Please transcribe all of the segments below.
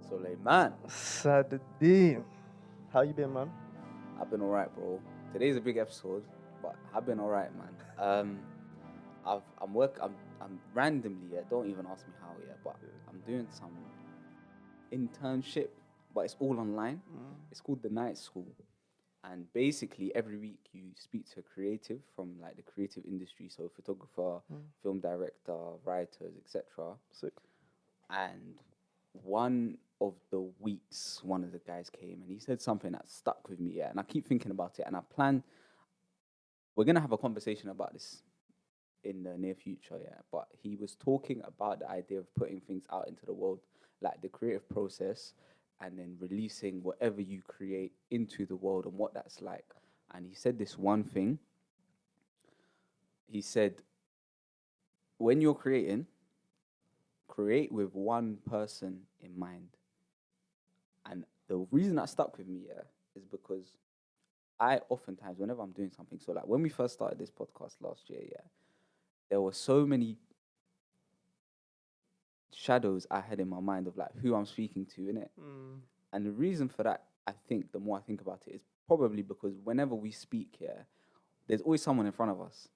Sulaiman. Saturday. How you been, man? I've been alright, bro. Today's a big episode, but I've been alright, man. I'm randomly, yeah. Don't even ask me how, yeah. But I'm doing some internship, but it's all online. It's called the Night School, and basically every week you speak to a creative from like the creative industry, so photographer, film director, writers, etc. Sick. And one of the weeks, one of the guys came and he said something that stuck with me, yeah. And I keep thinking about it, and I plan we're gonna have a conversation about this in the near future, yeah. But he was talking about the idea of putting things out into the world, like the creative process, and then releasing whatever you create into the world and what that's like. And he said this one thing. He said, when you're creating, create with one person in mind. And the reason that stuck with me, yeah, is because I oftentimes, whenever I'm doing something, so like when we first started this podcast last year, yeah, there were so many shadows I had in my mind of like who I'm speaking to in it. And the reason for that, I think, the more I think about it, is probably because whenever we speak here, there's always someone in front of us.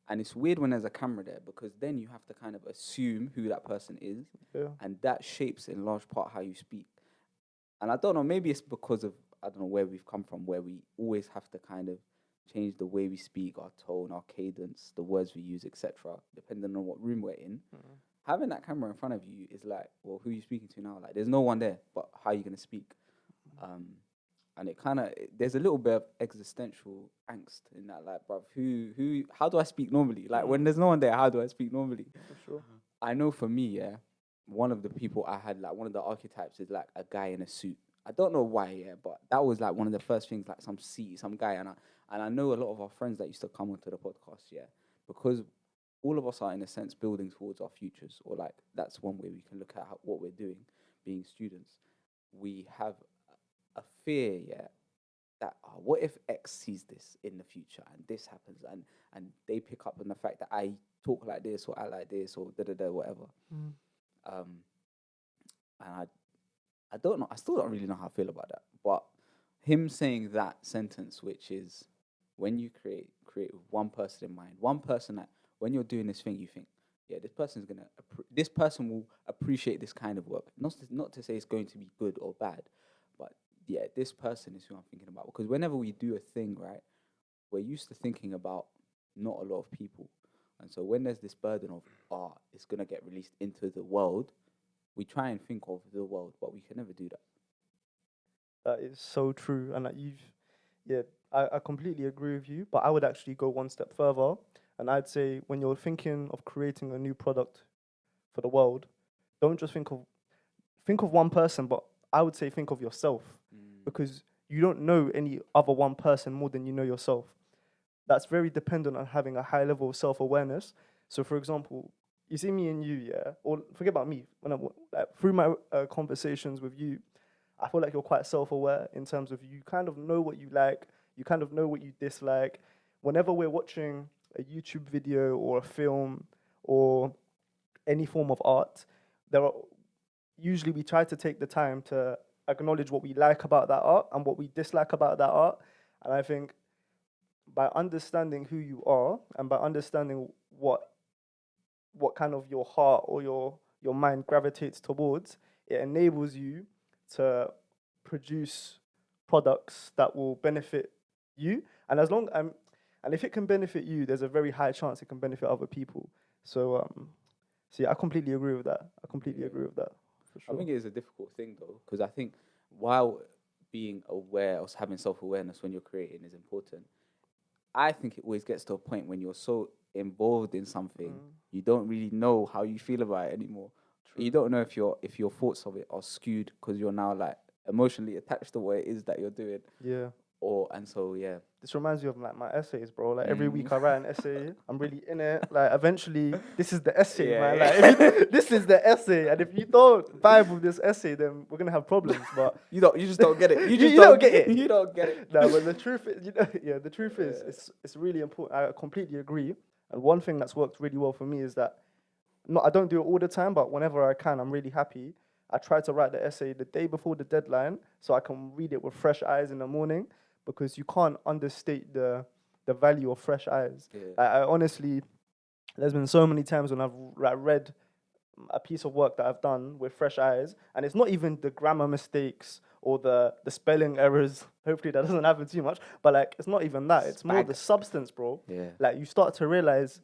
And it's weird when there's a camera there because then you have to kind of assume who that person is. Yeah. And that shapes in large part how you speak. And I don't know, maybe it's because of, I don't know, where we've come from, where we always have to kind of change the way we speak, our tone, our cadence, the words we use, etc., depending on what room we're in. Having that camera in front of you is like, well, who are you speaking to now? Like, there's no one there, but how are you going to speak? And it kind of, there's a little bit of existential angst in that, like, bruv, how do I speak normally? Like, when there's no one there, how do I speak normally? For sure. I know for me, yeah, one of the people I had, like, one of the archetypes is like a guy in a suit. I don't know why, yeah, but that was like one of the first things, like some guy, and I know a lot of our friends that used to come onto the podcast, yeah, because all of us are in a sense building towards our futures, or like that's one way we can look at what we're doing, being students. We have a fear, yeah, that what if X sees this in the future and this happens, and they pick up on the fact that I talk like this or I like this or da da da whatever. And I don't know. I still don't really know how I feel about that. But him saying that sentence, which is when you create with one person in mind, one person that when you're doing this thing, you think, yeah, this person will appreciate this kind of work. Not to say it's going to be good or bad, but yeah, this person is who I'm thinking about. Because whenever we do a thing, right, we're used to thinking about not a lot of people. And so when there's this burden of, it's going to get released into the world, we try and think of the world, but we can never do that. That is so true. And that I completely agree with you. But I would actually go one step further. And I'd say when you're thinking of creating a new product for the world, don't just think of one person, but I would say think of yourself. Because you don't know any other one person more than you know yourself. That's very dependent on having a high level of self-awareness. So, for example, you see me and you, yeah, or forget about me. When through my conversations with you, I feel like you're quite self-aware in terms of you kind of know what you like, you kind of know what you dislike. Whenever we're watching a YouTube video or a film or any form of art, usually we try to take the time to acknowledge what we like about that art and what we dislike about that art. And I think by understanding who you are and by understanding what kind of your heart or your mind gravitates towards, it enables you to produce products that will benefit you. And and if it can benefit you, there's a very high chance it can benefit other people. So yeah, I completely agree with that. I completely agree with that, for sure. I think it is a difficult thing though, because I think while being aware or having self-awareness when you're creating is important, I think it always gets to a point when you're so involved in something, you don't really know how you feel about it anymore. You don't know if your thoughts of it are skewed because you're now like emotionally attached to what it is that you're doing. Yeah. And so yeah. This reminds me of like my essays, bro. Like every week I write an essay. I'm really in it. Like eventually, this is the essay, man. Like this is the essay. And if you don't vibe with this essay, then we're gonna have problems. But you just don't get it. You don't get it. You don't get it. No, but the truth is, the truth is, it's really important. I completely agree. And one thing that's worked really well for me is that I don't do it all the time, but whenever I can, I'm really happy. I try to write the essay the day before the deadline so I can read it with fresh eyes in the morning, because you can't understate the value of fresh eyes. Yeah. I honestly, there's been so many times when I've read a piece of work that I've done with fresh eyes, and it's not even the grammar mistakes or the spelling errors. Hopefully that doesn't happen too much, but like it's not even that. It's more Spag. the substance, bro. Yeah. Like you start to realize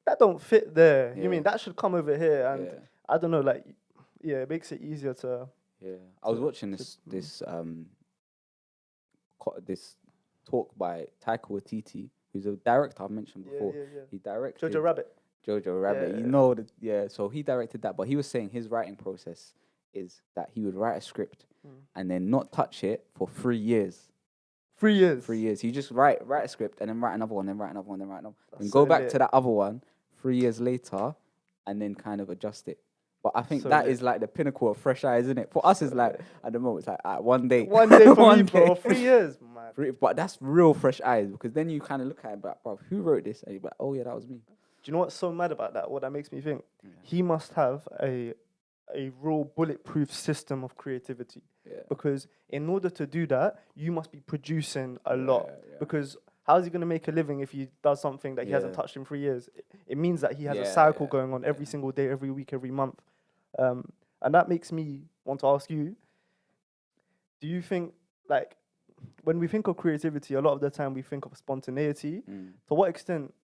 that don't fit there. You Yeah. mean that should come over here, and Yeah. I don't know, like yeah, it makes it easier to. Yeah. I was to- watching to- this talk by Taika Waititi, who's a director I've mentioned before. Yeah. He directed Jojo Rabbit. Jojo Rabbit. Yeah. You know that, yeah. So he directed that, but he was saying his writing process is that he would write a script and then not touch it for 3 years. 3 years. 3 years. You just write a script and then write another one, then write another one, then write another one. That's And so go back lit. to that other one 3 years later and then kind of adjust it. But I think So that lit. is like the pinnacle of fresh eyes, isn't it? For us, it's like, at the moment, it's like one day. One day for One me, bro. day. 3 years, man. But that's real fresh eyes, because then you kind of look at it, but bro, who wrote this? And you're like, oh yeah, that was me. Do you know what's so mad about that? What that makes me think? Yeah. He must have a real bulletproof system of creativity. Yeah. Because in order to do that, you must be producing a lot. Yeah. Because how is he going to make a living if he does something that he hasn't Yeah. touched in 3 years? It means that he has a Yeah, cycle yeah, going on every single day, every week, every month. And that makes me want to ask you, do you think, like, when we think of creativity, a lot of the time we think of spontaneity. To what extent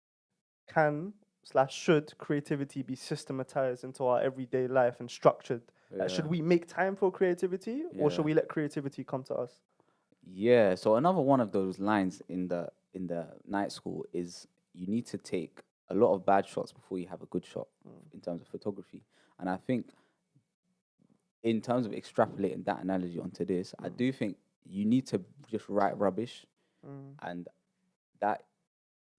can/should creativity be systematized into our everyday life and structured? Like, should we make time for creativity, or should Yeah. we let creativity come to us? Yeah. So another one of those lines in the night school is you need to take a lot of bad shots before you have a good shot in terms of photography. And I think in terms of extrapolating that analogy onto this, I do think you need to just write rubbish, and that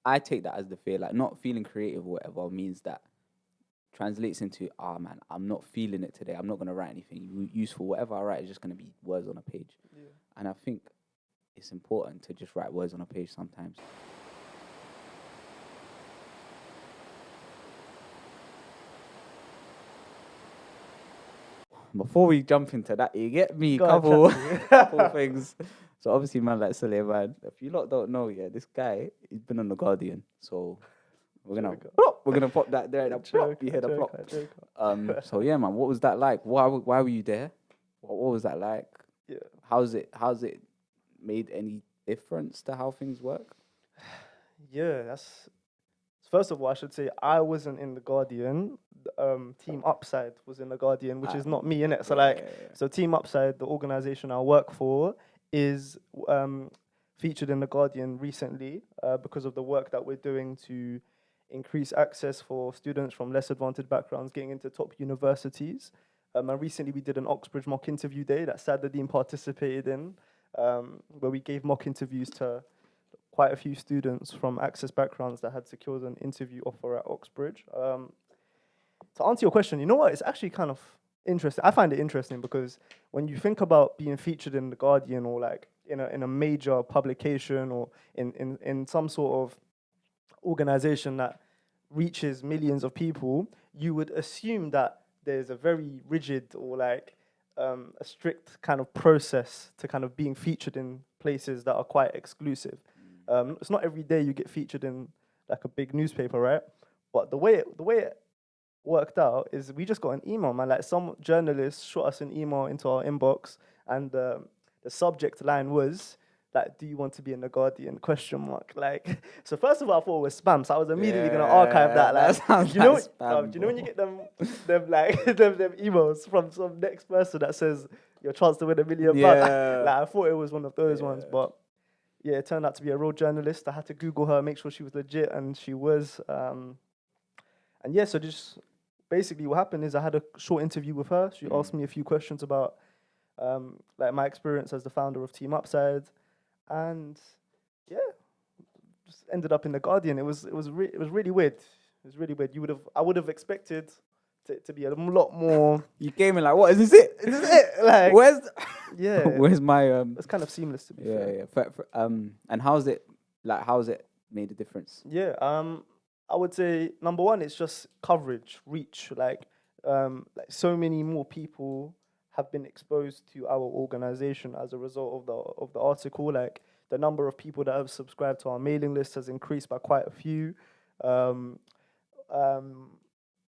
I take that as the fear, like not feeling creative or whatever means that translates into, man, I'm not feeling it today. I'm not going to write anything useful. Whatever I write is just going to be words on a page. Yeah. And I think it's important to just write words on a page sometimes. Before we jump into that, you get me Go on, couple chat to me. couple things. So obviously, man, like Sulaiman, if you lot don't know, yeah, this guy, he's been on the Guardian. So we're gonna pop that there. That plop, you hear the plop. So yeah, man, what was that like? Why were you there? What was that like? Yeah. How's it made any difference to how things work? Yeah, that's. First of all, I should say I wasn't in the Guardian. Team Upside was in the Guardian, which is not me, innit? So so Team Upside, the organization I work for, is featured in the Guardian recently because of the work that we're doing to increase access for students from less advantaged backgrounds getting into top universities. And recently we did an Oxbridge mock interview day that Sadadine participated in, where we gave mock interviews to quite a few students from access backgrounds that had secured an interview offer at Oxbridge. To answer your question, you know what? It's actually kind of interesting. I find it interesting because when you think about being featured in The Guardian or like in a major publication or in some sort of organization that reaches millions of people, you would assume that there's a very rigid or like a strict kind of process to kind of being featured in places that are quite exclusive. It's not every day you get featured in like a big newspaper, right? But the way it worked out is we just got an email, man. Like some journalist shot us an email into our inbox, and the subject line was like, "Do you want to be in the Guardian?" Question mark. Like, so first of all, I thought it was spam, so I was immediately gonna archive that. Like, sounds you know, like spam, do you know when you bro. get them like them emails from some next person that says your chance to win £1 million? Yeah. Like, I thought it was one of those ones, but yeah, it turned out to be a real journalist. I had to Google her, make sure she was legit, and she was. And yeah, so just basically what happened is I had a short interview with her. She asked me a few questions about like my experience as the founder of Team Upside, and yeah, just ended up in the Guardian. It was really weird. It was really weird. I would have expected to be a lot more. You came in like, what is this? It? Is this it? Like, yeah, where's my it's kind of seamless to be fair. and how's it made a difference? Yeah, I would say number one, it's just coverage, reach. Like so many more people have been exposed to our organization as a result of the article. Like the number of people that have subscribed to our mailing list has increased by quite a few. Um, um,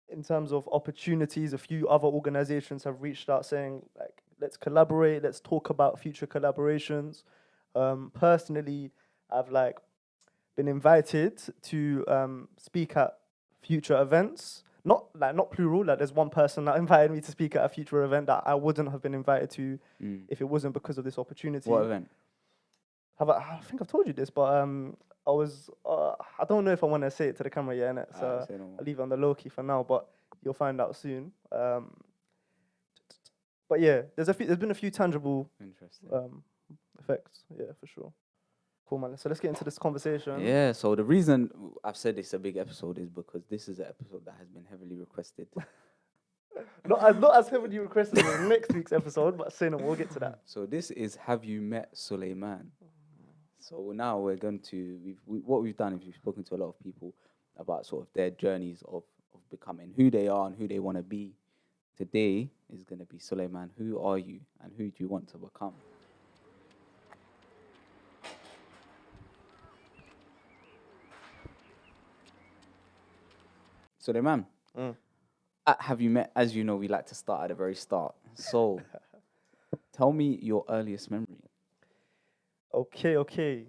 in terms of opportunities, a few other organizations have reached out saying like, let's collaborate, let's talk about future collaborations. Personally, I've like been invited to speak at future events. Not plural. Like there's one person that invited me to speak at a future event that I wouldn't have been invited to if it wasn't because of this opportunity. What event? I think I've told you this, but I was I don't know if I want to say it to the camera yet, innit? So Say no more. I'll leave it on the low key for now, but you'll find out soon. But yeah, there's been a few tangible Interesting. effects. Yeah, for sure. Cool, man. So let's get into this conversation. Yeah, so the reason I've said it's a big episode is because this is an episode that has been heavily requested. Not as heavily requested in next week's episode, but say no, we'll get to that. So this is Have You Met Sulaiman? So now we're going to, what we've done is we've spoken to a lot of people about sort of their journeys of becoming who they are and who they want to be. Today is going to be Sulaiman. Who are you and who do you want to become? Sulaiman, Have You Met? As you know, we like to start at the very start. So tell me your earliest memory. Okay.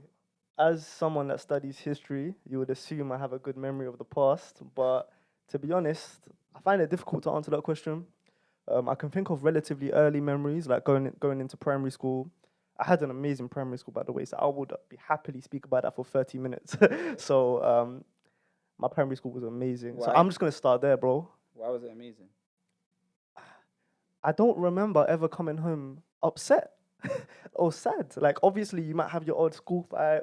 As someone that studies history, you would assume I have a good memory of the past, but to be honest, I find it difficult to answer that question. I can think of relatively early memories, like going into primary school. I had an amazing primary school, by the way, so I would be happily speak about that for 30 minutes. So my primary school was amazing. So Why? I'm just going to start there, bro. Why was it amazing? I don't remember ever coming home upset or sad. Like, obviously, you might have your old school fight,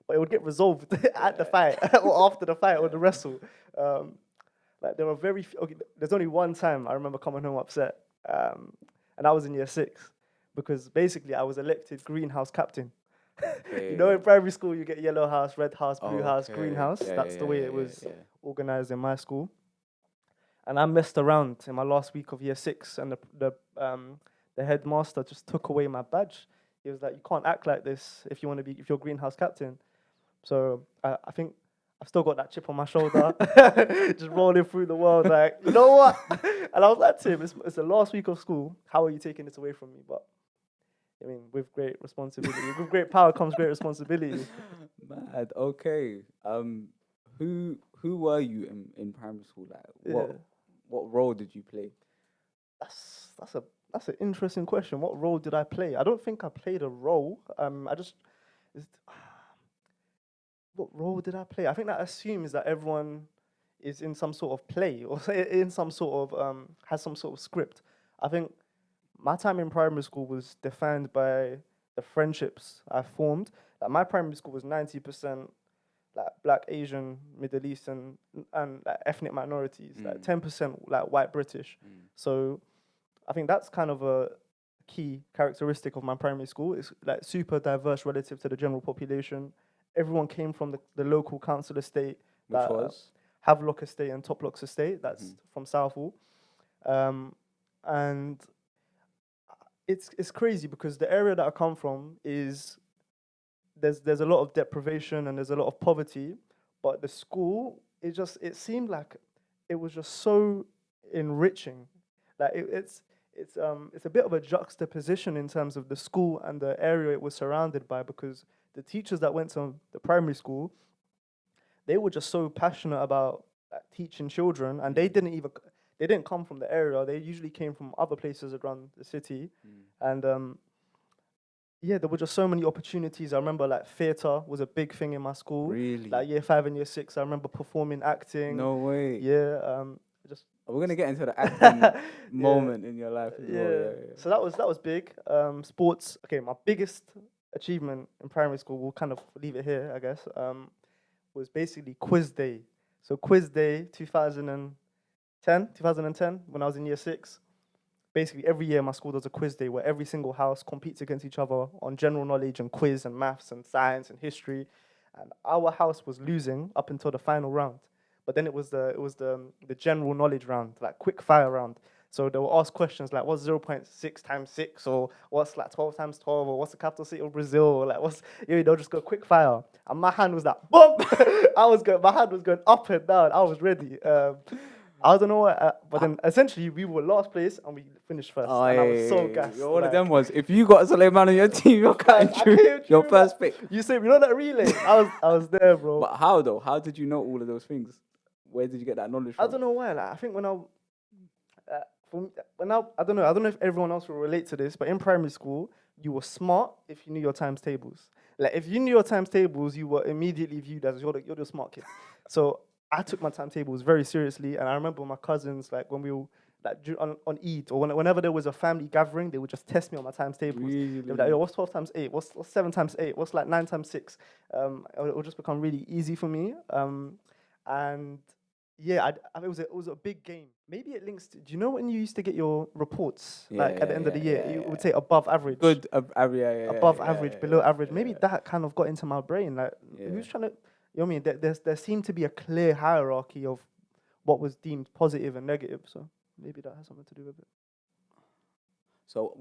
but it would get resolved at the fight or after the fight or the wrestle. Like, there were there's only one time I remember coming home upset, and I was in year 6 because basically I was elected greenhouse captain. Okay. You know, in primary school, you get yellow house, red house, blue house, Okay. greenhouse. Yeah, That's yeah, the way yeah, it was yeah. organized in my school. And I messed around in my last week of year 6, and the headmaster just took away my badge. He was like, "You can't act like this if you're greenhouse captain." So I think I've still got that chip on my shoulder, just rolling through the world like, you know what? And I was like to him, it's the last week of school. How are you taking this away from me? But I mean, with great responsibility, with great power comes great responsibility. Mad. Okay. Who were you in primary school? Like, what role did you play? That's an interesting question. What role did I play? I don't think I played a role. What role did I play? I think that assumes that everyone is in some sort of play or in some sort of has some sort of script. I think my time in primary school was defined by the friendships I formed. Like my primary school was 90% like Black, Asian, Middle Eastern, and like ethnic minorities. Like 10% like white British. So I think that's kind of a key characteristic of my primary school. It's like super diverse relative to the general population. Everyone came from the local council estate, Which was? Havelock Estate and Toplocks Estate. That's from Southall, and it's crazy because the area that I come from is there's a lot of deprivation and there's a lot of poverty, but the school it seemed like it was just so enriching. Like it's a bit of a juxtaposition in terms of the school and the area it was surrounded by, because the teachers that went to the primary school, they were just so passionate about teaching children, and they didn't come from the area. They usually came from other places around the city, and there were just so many opportunities. I remember like theatre was a big thing in my school. Really? Like year 5 and year 6, I remember performing, acting. No way. Yeah, we're gonna get into the acting moment in your life as well. Yeah. So that was big. Sports. Okay, my biggest achievement in primary school, we'll kind of leave it here, I guess, was basically quiz day. So quiz day 2010, when I was in year 6. Basically, every year my school does a quiz day where every single house competes against each other on general knowledge and quiz and maths and science and history. And our house was losing up until the final round. But then it was the general knowledge round, like quick fire round. So they will ask questions like, what's 0.6 times 6? Or what's like 12 times 12? Or what's the capital city of Brazil? Or like, they'll just go quick fire. And my hand was like, boom! My hand was going up and down. I was ready. I don't know what, but then essentially we were last place and we finished first. Oh, And I was so yeah. gassed. You're one of like, them ones. If you got Sulaiman on your team, you're cutting I through came your through, first like, pick. You say, that relay? I was there, bro. But how though? How did you know all of those things? Where did you get that knowledge I from? don't know why. Like, I think when I don't know if everyone else will relate to this, but in primary school, you were smart if you knew your times tables. Like, if you knew your times tables, you were immediately viewed as you're the smart kid. So I took my timetables very seriously, and I remember my cousins, like, when we were like on Eid or whenever there was a family gathering, they would just test me on my times tables. Really? They were like, yo, what's 12 times 8? What's 7 times 8? What's like 9 times 6? It would just become really easy for me. And yeah, it was a big game. Maybe it links to. Do you know when you used to get your reports like at the end of the year? It would say above average. Good. Above average, below average. Maybe yeah. that kind of got into my brain. Like, who's trying to? You know what I mean? There seemed to be a clear hierarchy of what was deemed positive and negative. So maybe that has something to do with it. So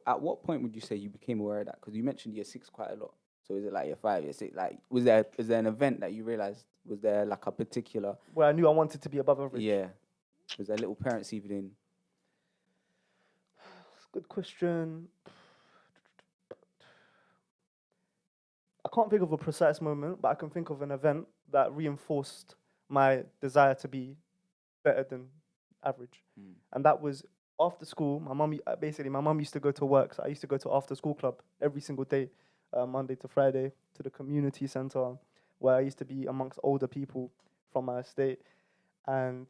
at what point would you say you became aware of that? Because you mentioned year 6 quite a lot. So is it like year 5, year 6? Like, is there an event that you realized? Was there like a particular? Where I knew I wanted to be above average. Yeah. Was there little parents evening? Good question. I can't think of a precise moment, but I can think of an event that reinforced my desire to be better than average. And that was after school. My mum used to go to work, so I used to go to after school club every single day, Monday to Friday, to the community center, where I used to be amongst older people from my estate. And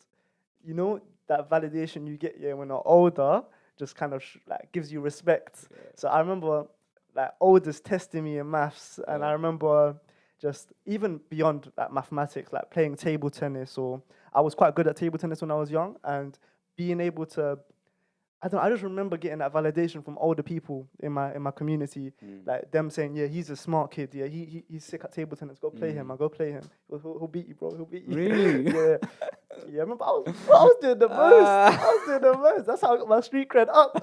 you know that validation you get when you're older just kind of like gives you respect. Yeah. So I remember like elders testing me in maths, and I remember just even beyond like mathematics, like playing table tennis, or I was quite good at table tennis when I was young, and being able to, I just remember getting that validation from older people in my community, like them saying, yeah, he's a smart kid, yeah, he's sick at table tennis, go play him, go play him, he'll beat you, bro, he'll beat you. Really? Yeah. Yeah, I remember I was doing the most. I was doing the most. That's how I got my street cred up.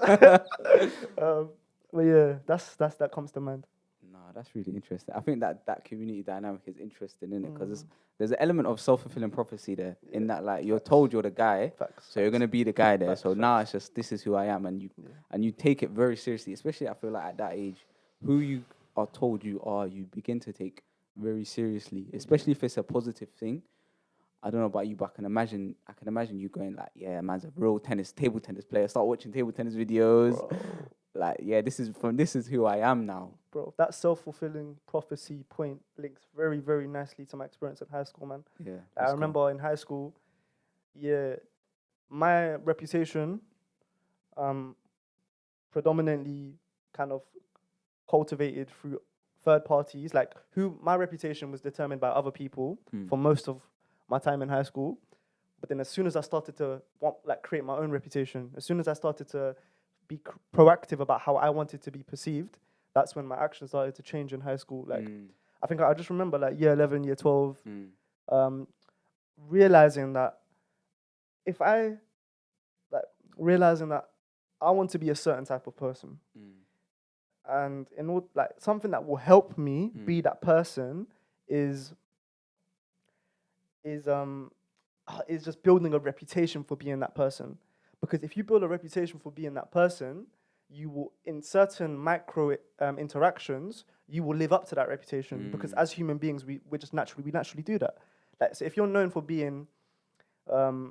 But yeah, that comes to mind. No, that's really interesting. I think that community dynamic is interesting, isn't it? Because there's an element of self-fulfilling prophecy there. In that, like, you're told you're the guy, so you're gonna be the guy there. So now it's just, this is who I am, and you take it very seriously. Especially, I feel like at that age, who you are told you are, you begin to take very seriously. Especially if it's a positive thing. I don't know about you, but I can imagine you going like, yeah, man's a real table tennis player. Start watching table tennis videos. Bro. Like, yeah, this is who I am now. Bro, that self-fulfilling prophecy point links very, very nicely to my experience in high school, man. Yeah. I remember in high school, my reputation, predominantly kind of cultivated through third parties. Like, my reputation was determined by other people for most of my time in high school. But then as soon as I started to create my own reputation, as soon as I started to be proactive about how I wanted to be perceived, that's when my actions started to change in high school. Like, I think I just remember like year 11, year 12, realizing that I want to be a certain type of person. And in order, like, something that will help me be that person is just building a reputation for being that person. Because if you build a reputation for being that person, you will, in certain micro interactions, you will live up to that reputation. Because as human beings, we naturally do that. Like, so if you're known for being, okay,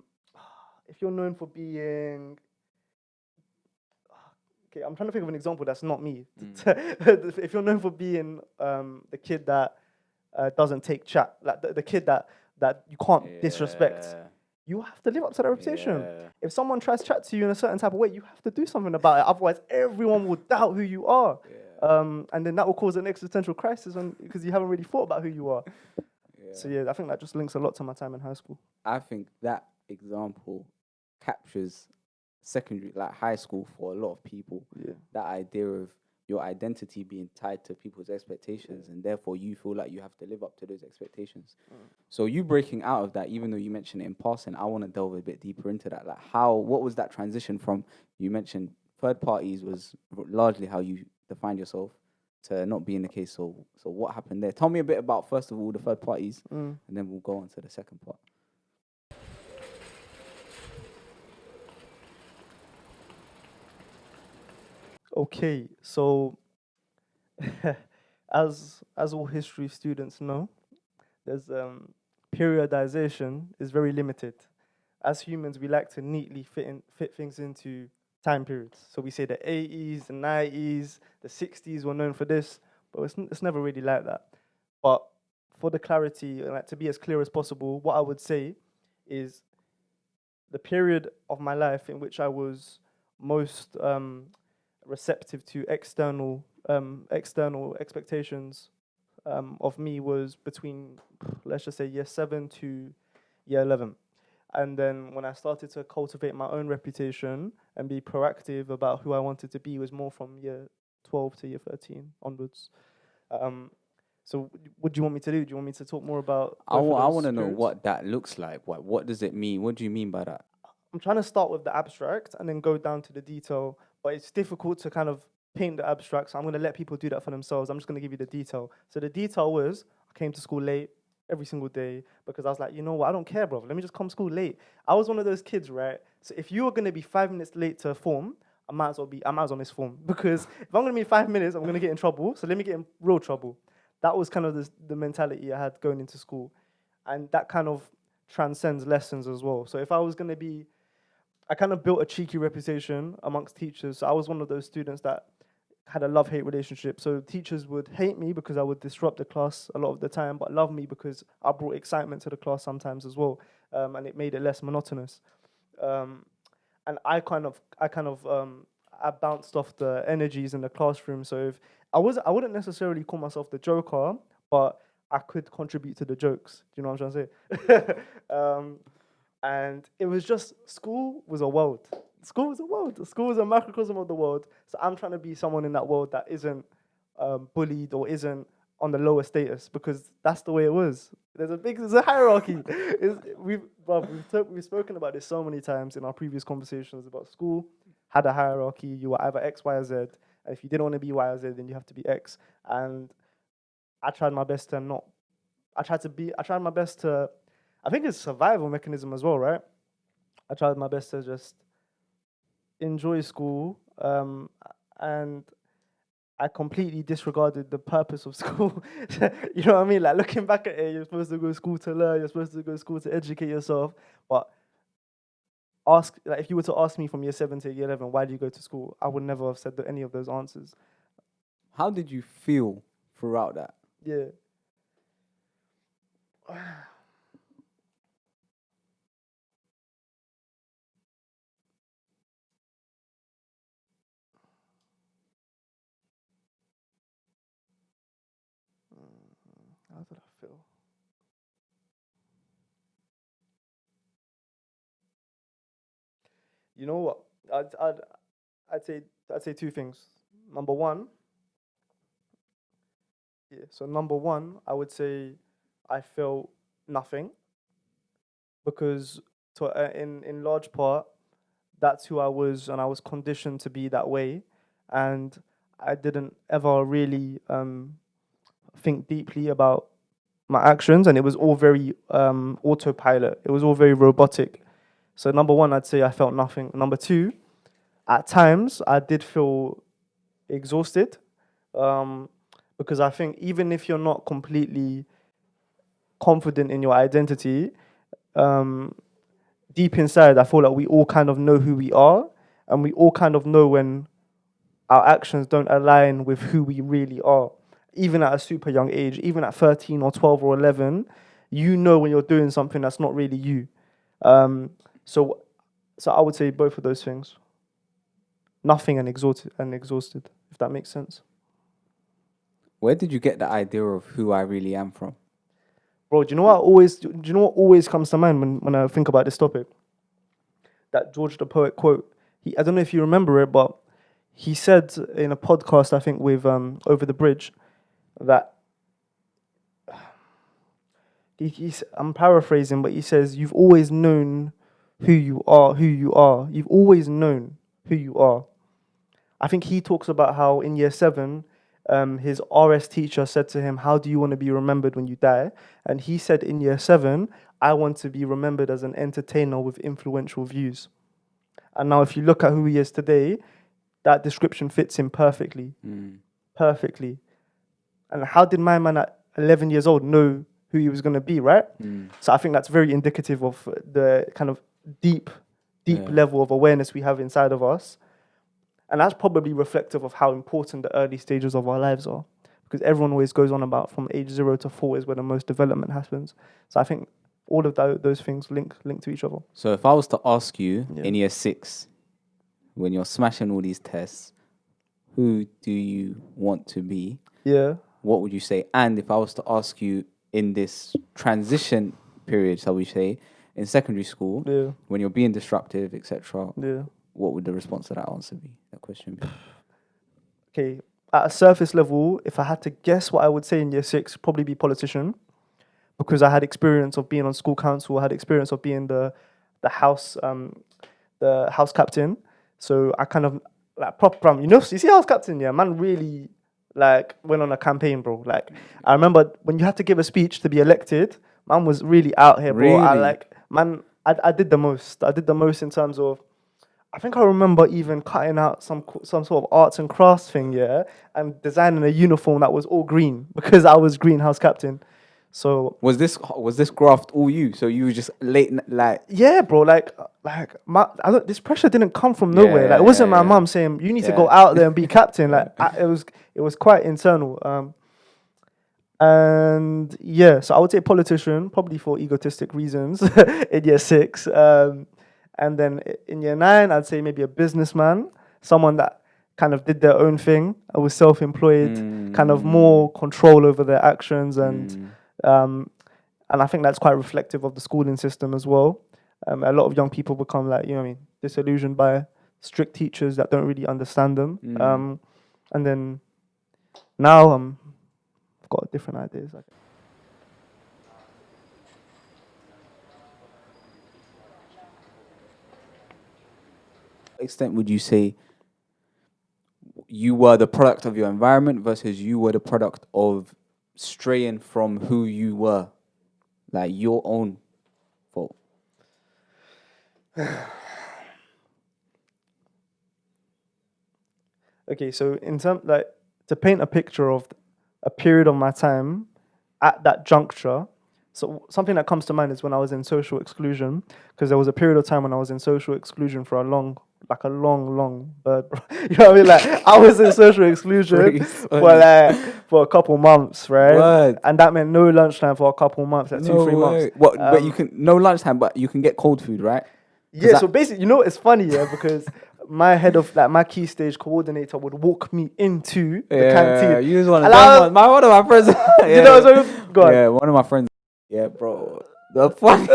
I'm trying to think of an example that's not me. If you're known for being the kid that doesn't take chat, like the kid that you can't disrespect, you have to live up to that reputation. If someone tries to chat to you in a certain type of way, you have to do something about it. Otherwise, everyone will doubt who you are. And then that will cause an existential crisis because you haven't really thought about who you are. So yeah, I think that just links a lot to my time in high school. I think that example captures secondary, like high school, for a lot of people. That idea of your identity being tied to people's expectations, and therefore you feel like you have to live up to those expectations. So you breaking out of that, even though you mentioned it in passing, I want to delve a bit deeper into that. Like, what was that transition from, you mentioned third parties was largely how you defined yourself, to not being the case. So what happened there? Tell me a bit about, first of all, the third parties, and then we'll go on to the second part. Okay, so as all history students know, there's periodization is very limited. As humans, we like to neatly fit things into time periods. So we say the 80s, the 90s, the 60s were known for this, but it's never really like that. But for the clarity, and like to be as clear as possible, what I would say is the period of my life in which I was most receptive to external expectations of me was between, let's just say, year 7 to year 11. And then when I started to cultivate my own reputation and be proactive about who I wanted to be was more from year 12 to year 13 onwards. So what do you want me to do? Do you want me to talk more about I both of those want to know periods? what that looks like. What does it mean? What do you mean by that? I'm trying to start with the abstract and then go down to the detail, but it's difficult to kind of paint the abstract, so I'm going to let people do that for themselves. I'm just going to give you the detail. So the detail was I came to school late every single day because I was like, you know what, I don't care, bro. Let me just come to school late. I was one of those kids, right? So if you were going to be 5 minutes late to a form, I might as well miss form, because if I'm going to be 5 minutes, I'm going to get in trouble. So let me get in real trouble. That was kind of the mentality I had going into school, and that kind of transcends lessons as well. So if I was going to be, I kind of built a cheeky reputation amongst teachers. So I was one of those students that had a love-hate relationship. So teachers would hate me because I would disrupt the class a lot of the time, but love me because I brought excitement to the class sometimes as well, and it made it less monotonous. And I bounced off the energies in the classroom. So if I wouldn't necessarily call myself the joker, but I could contribute to the jokes. Do you know what I'm trying to say? And it was just, school was a world. School was a world. School was a microcosm of the world. So I'm trying to be someone in that world that isn't bullied or isn't on the lower status, because that's the way it was. There's a hierarchy. We've spoken about this so many times in our previous conversations about school. Had a hierarchy. You were either X, Y, or Z. And if you didn't want to be Y or Z, then you have to be X. And I tried my best to not. I tried my best to. I think it's a survival mechanism as well, right? I tried my best to just enjoy school, and I completely disregarded the purpose of school. You know what I mean? Like, looking back at it, you're supposed to go to school to learn, you're supposed to go to school to educate yourself. But if you were to ask me from year 7 to year 11, why do you go to school? I would never have said any of those answers. How did you feel throughout that? Yeah. How did I feel? You know what? I'd say two things. Number one, yeah. So number one, I would say I felt nothing, because in large part that's who I was, and I was conditioned to be that way, and I didn't ever really think deeply about my actions, and it was all very autopilot. It was all very robotic. So number one, I'd say I felt nothing. Number two, at times I did feel exhausted, because I think even if you're not completely confident in your identity, um, deep inside, I feel like we all kind of know who we are, and we all kind of know when our actions don't align with who we really are. Even at a super young age, even at 13 or 12 or 11, you know when you're doing something that's not really you. Um, so, so I would say both of those things. Nothing and exhausted, if that makes sense. Where did you get the idea of who I really am from? Bro, do you know what always comes to mind when I think about this topic? That George the Poet quote. I don't know if you remember it, but he said in a podcast, I think with Over the Bridge, that I'm paraphrasing, but he says, "You've always known who you are, who you are. You've always known who you are." I think he talks about how in year 7, his RS teacher said to him, "How do you want to be remembered when you die?" And he said in year 7, "I want to be remembered as an entertainer with influential views." And now, if you look at who he is today, that description fits him perfectly. Perfectly. And how did my man at 11 years old know who he was going to be, right? So I think that's very indicative of the kind of deep level of awareness we have inside of us. And that's probably reflective of how important the early stages of our lives are. Because everyone always goes on about from age 0 to 4 is where the most development happens. So I think all of those things link to each other. So if I was to ask you in year 6, when you're smashing all these tests, who do you want to be? Yeah. What would you say? And if I was to ask you in this transition period, shall we say, in secondary school, when you're being disruptive, etc., what would the response to that answer be? That question be? Okay, at a surface level, if I had to guess what I would say in year 6, probably be politician, because I had experience of being on school council, I had experience of being the house captain. So I kind of like proper, you see house captain, yeah, man really like went on a campaign, bro. Like I remember when you had to give a speech to be elected, man was really out here, bro. Really? I did the most. I did the most in terms of, I think I remember even cutting out some sort of arts and crafts thing, yeah, and designing a uniform that was all green because I was greenhouse captain. So was this graft all you? So you were just late like yeah, bro. This pressure didn't come from nowhere. Like it wasn't my mum saying you need to go out there and be captain. Like it was quite internal. And yeah, so I would say politician, probably for egotistic reasons in year 6. And then in year 9, I'd say maybe a businessman, someone that kind of did their own thing, was self-employed, kind of more control over their actions, and I think that's quite reflective of the schooling system as well. A lot of young people become like, disillusioned by strict teachers that don't really understand them. And then now I've got different ideas. extent would you say you were the product of your environment versus you were the product of straying from who you were, like your own fault? Okay, so in terms like to paint a picture of a period of my time at that juncture. So something that comes to mind is when I was in social exclusion, because there was a period of time when I was in social exclusion for a long bird. You know what I mean? Like I was in social exclusion for a couple months, right? Word. And that meant no lunchtime for a couple months, like 2-3 months. What? But you can no lunchtime, but you can get cold food, right? Yeah. So basically, it's funny, yeah, because my head of my key stage coordinator would walk me into the canteen. You just want to one of my friends. Go on. Yeah, one of my friends. Yeah, bro. The fun.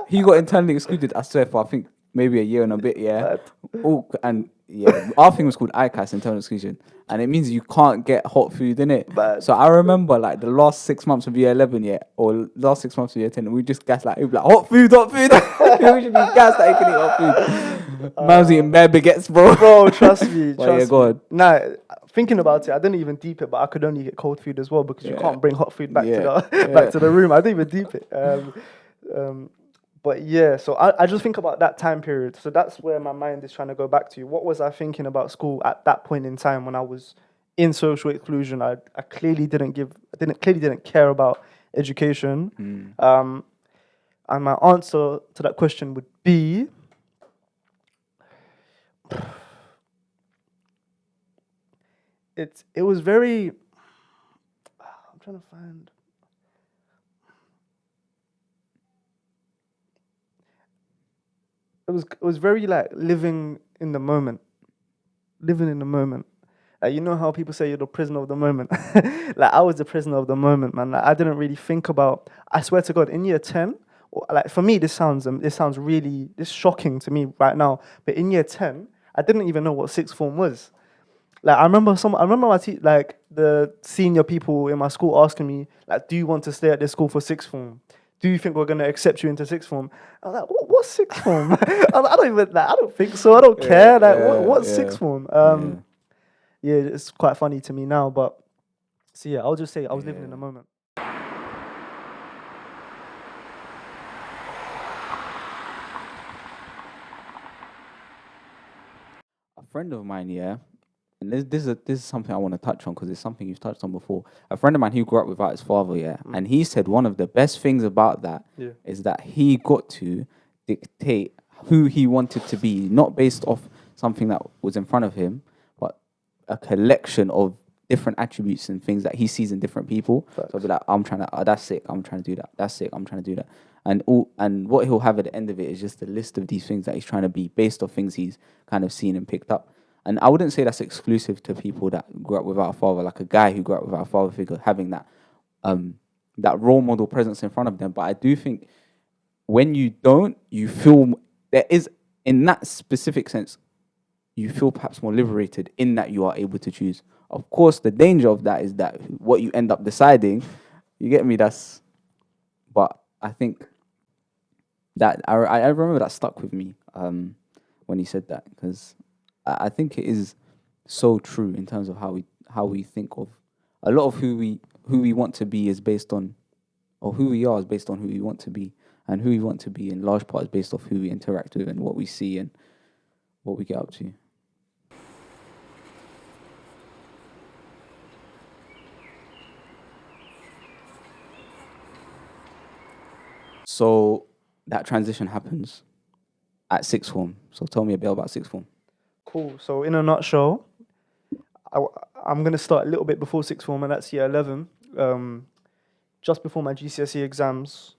He got internally excluded, I swear, for I think maybe a year and a bit, yeah. Oh, and yeah, our thing was called ICAS, internal exclusion, and it means you can't get hot food in it. So I remember like the last 6 months of year 11, yeah, or last 6 months of year 10, we just gas like, hot food. We should be gassed that you can eat hot food. Man's eating bare baguettes, bro. Bro, trust me. Yeah, go on. Nah, thinking about it, I didn't even deep it, but I could only get cold food as well because you can't bring hot food back to the room. I didn't even deep it. But yeah, so I just think about that time period. So that's where my mind is trying to go back to. What was I thinking about school at that point in time when I was in social exclusion? I clearly didn't care about education. And my answer to that question would be it was very. I'm trying to find. It was very like living in the moment. Living in the moment. You know how people say you're the prisoner of the moment? Like I was the prisoner of the moment, man. Like, I didn't really think about. I swear to God, in year 10, like for me, this sounds shocking to me right now. But in year 10, I didn't even know what sixth form was. Like I remember like the senior people in my school asking me, like, do you want to stay at this school for sixth form? Do you think we're gonna accept you into sixth form? I was like, what's sixth form? I don't even like, I don't think so. I don't care. Like, what's sixth form? Yeah. Yeah, it's quite funny to me now. But so yeah, I'll just say I was living in the Yeah. moment. A friend of mine, yeah, and this is something I want to touch on because it's something you've touched on before. A friend of mine who grew up without his father, yeah, and he said one of the best things about that Yeah. is that he got to dictate who he wanted to be, not based off something that was in front of him, but a collection of different attributes and things that he sees in different people. So I'll be like, I'm trying to, oh, that's sick, I'm trying to do that. That's sick, I'm trying to do that. And what he'll have at the end of it is just a list of these things that he's trying to be based off things he's kind of seen and picked up. And I wouldn't say that's exclusive to people that grew up without a father, like a guy who grew up without a father figure, having that role model presence in front of them. But I do think when you don't, you feel there is, in that specific sense, you feel perhaps more liberated in that you are able to choose. Of course, the danger of that is that what you end up deciding, you get me, but I think that I remember that stuck with me when he said that, because I think it is so true in terms of how we think of a lot of who we want to be is based on, or who we are is based on who we want to be, and who we want to be in large part is based off who we interact with and what we see and what we get up to. So that transition happens at sixth form. So tell me a bit about sixth form. Cool. So in a nutshell, I'm gonna start a little bit before sixth form, and that's year 11. Just before my GCSE exams,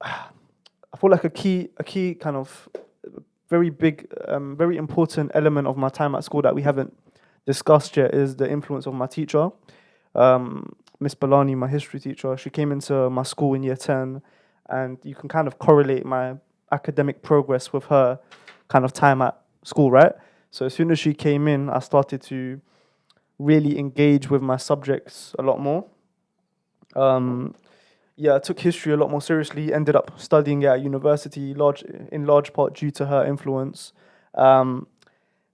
I feel like a key kind of very big, very important element of my time at school that we haven't discussed yet is the influence of my teacher, Miss Balani, my history teacher. She came into my school in year 10, and you can kind of correlate my academic progress with her kind of time at school, right? So as soon as she came in, I started to really engage with my subjects a lot more. Yeah, I took history a lot more seriously. Ended up studying at university, in large part due to her influence. Um,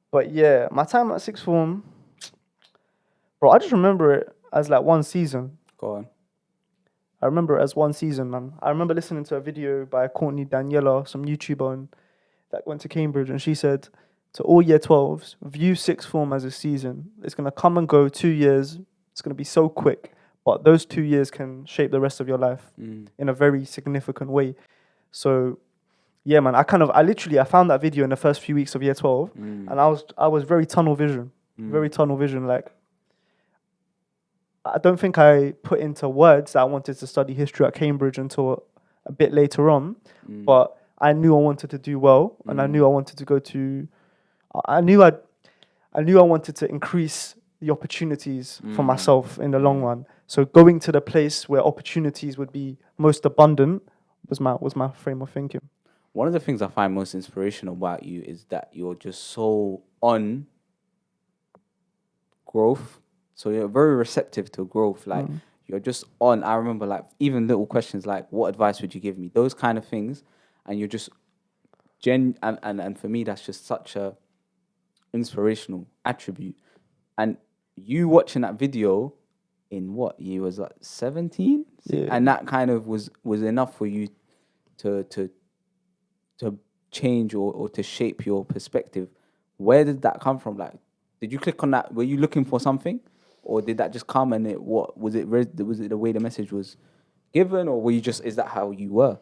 but yeah, my time at sixth form, bro, I just remember it as like one season. Go on. I remember it as one season, man. I remember listening to a video by Courtney Daniela, some YouTuber that went to Cambridge, and she said to all year 12s, view sixth form as a season. It's gonna come and go 2 years. It's gonna be so quick, but those 2 years can shape the rest of your life in a very significant way. So yeah, man, I found that video in the first few weeks of year 12, and I was very tunnel vision, very tunnel vision. Like, I don't think I put into words that I wanted to study history at Cambridge until a bit later on, but I knew I wanted to do well, and I knew I wanted to go to. I knew I wanted to increase the opportunities for myself in the long run. So going to the place where opportunities would be most abundant was my frame of thinking. One of the things I find most inspirational about you is that you're just so on growth. So you're very receptive to growth. Like you're just on. I remember like even little questions like, "What advice would you give me?" Those kind of things, and you're just and for me that's just such a inspirational attribute. And you watching that video in what year was that? 17, Yeah. and that kind of was enough for you to to change or to shape your perspective. Where did that come from? Like, did you click on that? Were you looking for something, or did that just come and it? What was it? Was it the way the message was given, or were you just? Is that how you were?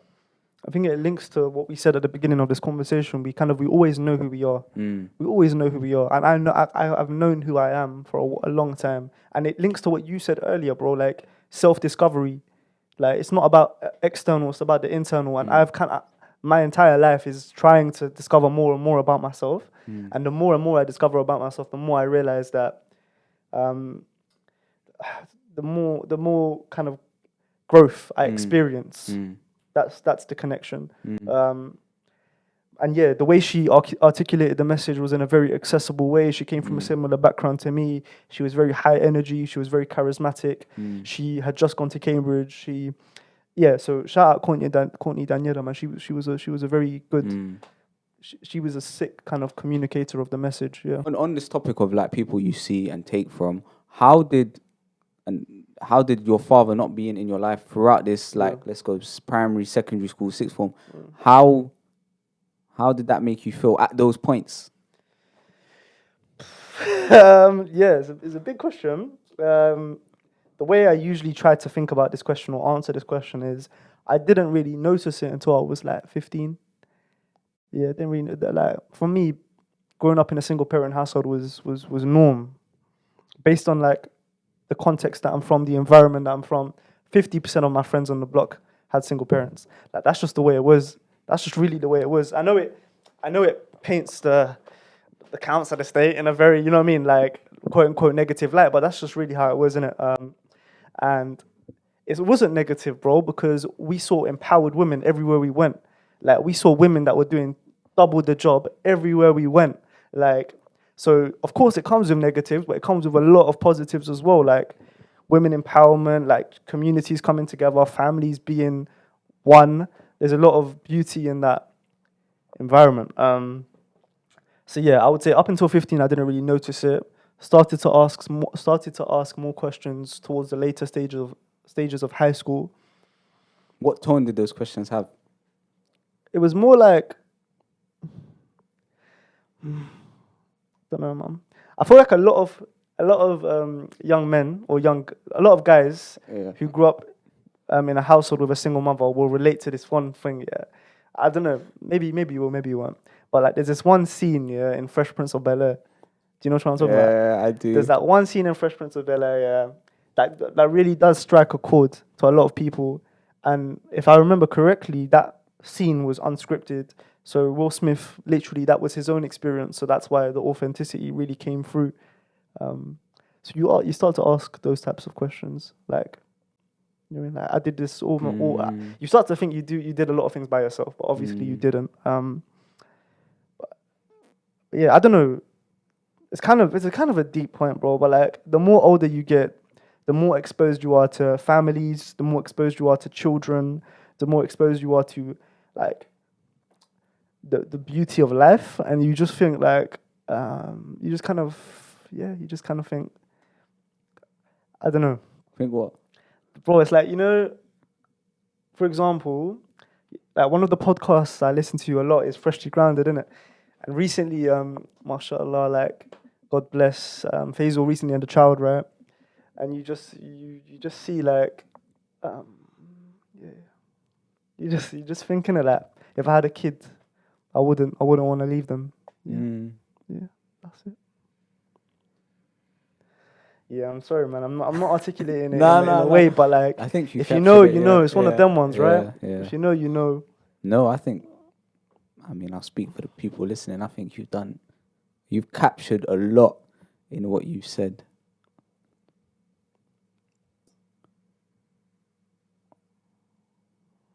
I think it links to what we said at the beginning of this conversation. We always know who we are. We always know who we are, and I've known who I am for a long time, and it links to what you said earlier, bro. Like self discovery, like it's not about external, it's about the internal. And my entire life is trying to discover more and more about myself, and the more and more I discover about myself, the more I realize that, um, the more kind of growth I experience. That's the connection. Um, and yeah, the way she articulated the message was in a very accessible way. She came from a similar background to me. She was very high energy. She was very charismatic. She had just gone to Cambridge. So shout out Courtney Daniela, man. She was a very good. She was a sick kind of communicator of the message. Yeah. On this topic of like people you see and take from, how did your father not being in your life throughout this, like, let's go primary, secondary school, sixth form, how did that make you feel at those points? It's a big question. The way I usually try to think about this question or answer this question is, I didn't really notice it until I was like 15. Yeah, didn't really, like, for me, growing up in a single parent household was norm, based on like the context that I'm from, the environment that I'm from. 50% of my friends on the block had single parents. Like, that's just the way it was. That's just really the way it was. I know it paints the council estate in a very, you know what I mean, like, quote unquote negative light, but that's just really how it was, innit? And it wasn't negative, bro, because we saw empowered women everywhere we went. Like, we saw women that were doing double the job everywhere we went. Like, so of course it comes with negatives, but it comes with a lot of positives as well. Like, women empowerment, like communities coming together, families being one. There's a lot of beauty in that environment. So yeah, I would say up until 15, I didn't really notice it. Started to ask more questions towards the later stages of high school. What tone did those questions have? It was more like, don't know, man. I feel like a lot of young men or a lot of guys who grew up in a household with a single mother will relate to this one thing. Yeah, I don't know. Maybe you will, maybe you won't. But like, there's this one scene, in Fresh Prince of Bel-Air. Do you know what I'm talking about? Yeah, I do. There's that one scene in Fresh Prince of Bel-Air, that really does strike a chord to a lot of people. And if I remember correctly, that scene was unscripted. So Will Smith, literally, that was his own experience. So that's why the authenticity really came through. So you start to ask those types of questions, like, you know, like, I did this all. You start to think you did a lot of things by yourself, but obviously you didn't. But yeah, I don't know. It's a kind of a deep point, bro. But like, the more older you get, the more exposed you are to families, the more exposed you are to children, the more exposed you are to like the beauty of life, and you just think like, you just kind of think, I don't know. Think what? Bro, it's like, for example, like one of the podcasts I listen to a lot is Freshly Grounded, innit? And recently, mashallah, like, God bless, Faisal recently had a child, right? And you just see like, you just thinking of that. If I had a kid, I wouldn't want to leave them. Yeah, that's it. Yeah, I'm sorry, man. I'm not articulating it in a way, but like, I think if you know, it's one of them ones, right? Yeah. If you know, you know. No, I mean, I'll speak for the people listening. I think you've captured a lot in what you've said.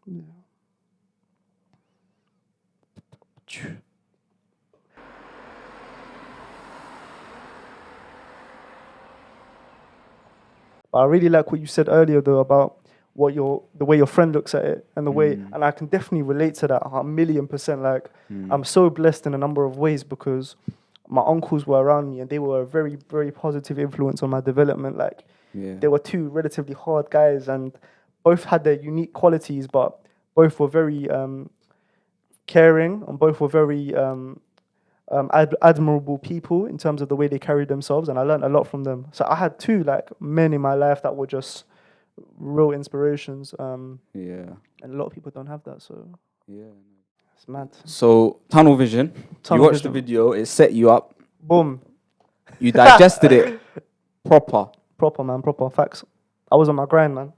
Yeah. I really like what you said earlier, though, about the way your friend looks at it, and the way, and I can definitely relate to that 1,000,000%. Like, I'm so blessed in a number of ways because my uncles were around me and they were a very, very positive influence on my development. Like, they were two relatively hard guys, and both had their unique qualities, but both were very caring, and both were very admirable people in terms of the way they carried themselves, and I learned a lot from them. So I had two like men in my life that were just real inspirations. And a lot of people don't have that, so it's mad. So Tunnel Vision, you watched the video, it set you up. Boom. You digested it proper, man, proper facts. I was on my grind, man.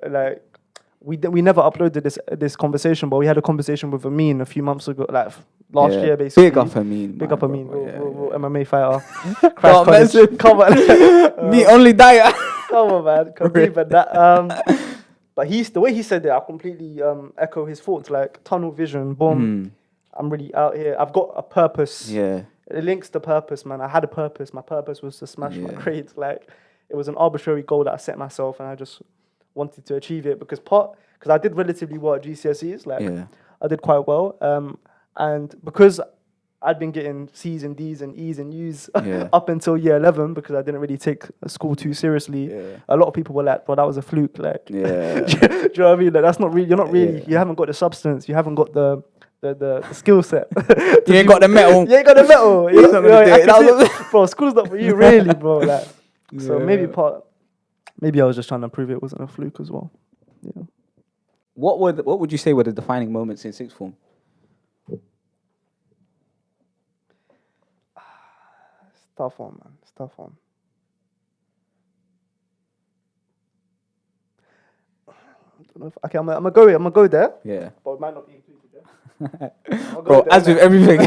Like, we never uploaded this conversation, but we had a conversation with Amin a few months ago, like last year, basically. Big up Amin. Big up Amin, real MMA fighter. Come on. Me only diet. Come on, man. But that. But the way he said it, I completely echo his thoughts. Like, tunnel vision, boom. I'm really out here. I've got a purpose. Yeah. It links to purpose, man. I had a purpose. My purpose was to smash my Yeah. grades. Like, it was an arbitrary goal that I set myself, and I just wanted to achieve it because I did relatively well at GCSEs. Like, Yeah. I did quite well. And because I'd been getting C's and D's and E's and U's Yeah. up until year 11 because I didn't really take school too seriously. Yeah. A lot of people were like, "Well, that was a fluke." Like, Yeah. do you know what I mean? Like, that's not really. You're not really. Yeah. You haven't got the substance. You haven't got the skill set. You ain't got the metal. You ain't got the metal. You're not gonna do it. That was- Bro, school's not for you, really, bro. Like, so Yeah. maybe I was just trying to prove it wasn't a fluke as well. Yeah. What would you say were the defining moments in sixth form? It's tough one, man. It's tough one. I don't know okay, I'm gonna go there, Yeah. but it might not be included there. Bro, as with everything.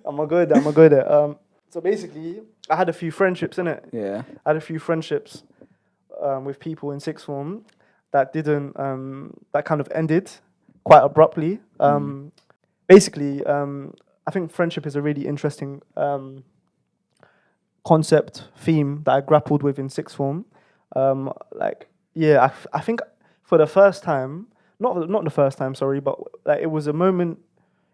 I'm gonna go there. So basically, I had a few friendships in it. Yeah. I had a few friendships with people in sixth form that didn't that kind of ended quite abruptly. Basically, I think friendship is a really interesting concept theme that I grappled with in sixth form. I think for the first time, not the first time, sorry, but like it was a moment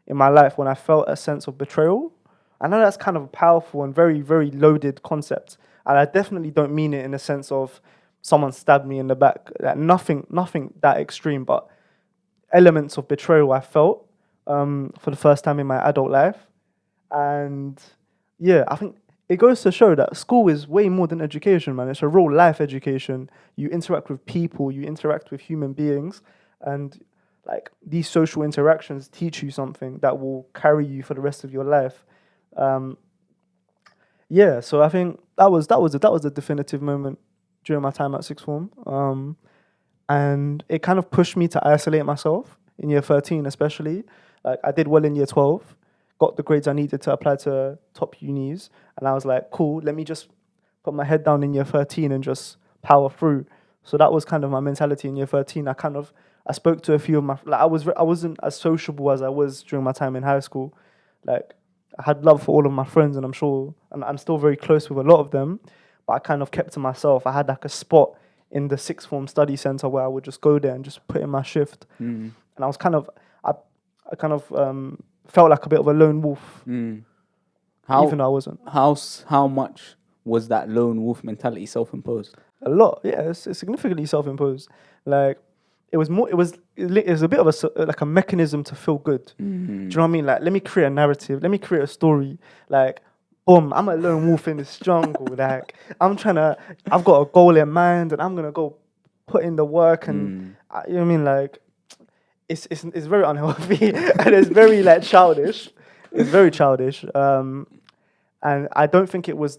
in my life when I felt a sense of betrayal. I know that's kind of a powerful and very, very loaded concept, and I definitely don't mean it in the sense of someone stabbed me in the back. Like nothing that extreme, but elements of betrayal I felt for the first time in my adult life. And yeah, I think it goes to show that school is way more than education, man. It's a real life education. You interact with people, you interact with human beings, and like these social interactions teach you something that will carry you for the rest of your life. So I think that was a definitive moment during my time at sixth form. And it kind of pushed me to isolate myself in year 13 especially. Like I did well in year 12, got the grades I needed to apply to top unis, and I was like, cool, let me just put my head down in year 13 and just power through. So that was kind of my mentality in year 13. I spoke to a few of my, like I wasn't as sociable as I was during my time in high school. Like I had love for all of my friends, and I'm still very close with a lot of them, but I kind of kept to myself. I had like a spot in the sixth form study center where I would just go there and just put in my shift. And I was I felt like a bit of a lone wolf, even though I wasn't. How much was that lone wolf mentality self-imposed? A lot, yeah. It's significantly self-imposed. Like it was a bit of a mechanism to feel good. Do you know what I mean? Like, let me create a narrative. Let me create a story. Like, boom, I'm a lone wolf in this jungle. Like, I've got a goal in mind, and I'm gonna go put in the work. And you know what I mean? Like, it's very unhealthy and it's very like childish. It's very childish. And I don't think I was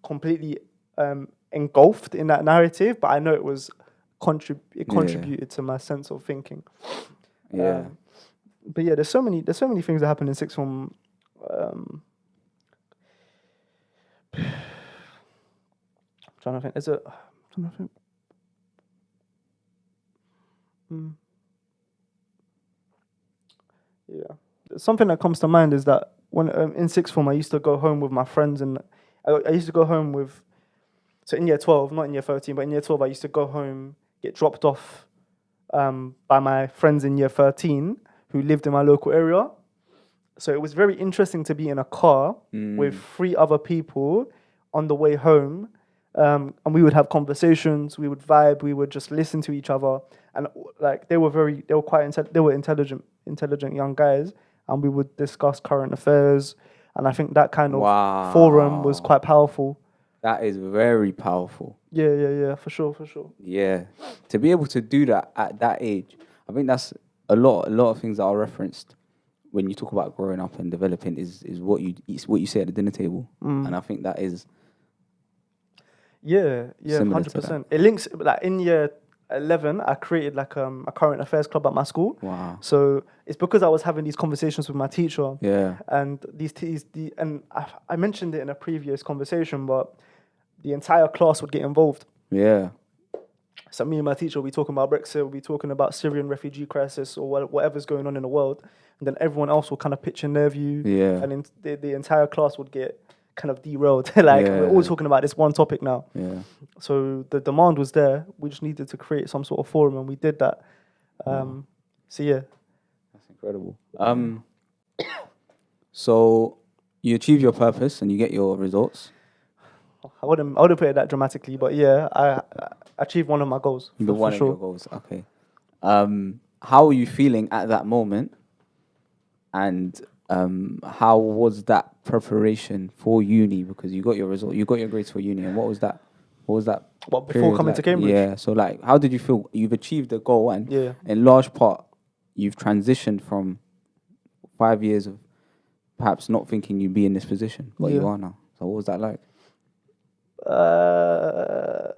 completely engulfed in that narrative, but I know it was contributed to my sense of thinking. Yeah. But yeah, there's so many things that happen in sixth form. Trying to think. Yeah. Something that comes to mind is that when in sixth form, I used to go home with my friends, and I used to go home with. So in year 12, not in year 13, but in year 12, I used to go home, get dropped off by my friends in year 13 who lived in my local area. So it was very interesting to be in a car with 3 other people on the way home, and we would have conversations, we would vibe, we would just listen to each other, and like they were intelligent young guys, and we would discuss current affairs, and I think that kind of forum was quite powerful. That is very powerful. Yeah, for sure. Yeah, to be able to do that at that age, I think that's a lot of things that are referenced when you talk about growing up and developing is what you say at the dinner table, and I think that is 100%. It links like in year 11, I created like a current affairs club at my school. Wow. So it's because I was having these conversations with my teacher. Yeah. And I mentioned it in a previous conversation, but the entire class would get involved. Yeah. So me and my teacher will be talking about Brexit, we'll be talking about Syrian refugee crisis or whatever's going on in the world, and then everyone else will kind of pitch in their view, Yeah. and then the entire class would get kind of derailed. Like we're all Yeah. talking about this one topic now. Yeah. So the demand was there. We just needed to create some sort of forum, and we did that. Wow. So yeah, That's incredible. So you achieve your purpose and you get your results. I wouldn't put it that dramatically, but yeah, I achieved one of my goals The for one of your sure. goals. Okay. How were you feeling at that moment? And how was that preparation for uni? Because you got your result, you got your grades for uni, and what was that? What was that But before period coming to like? Cambridge, Yeah. So like, how did you feel? You've achieved the goal, and yeah. in large part, you've transitioned from 5 years of perhaps not thinking you'd be in this position, but Yeah. you are now. So what was that like? Uh,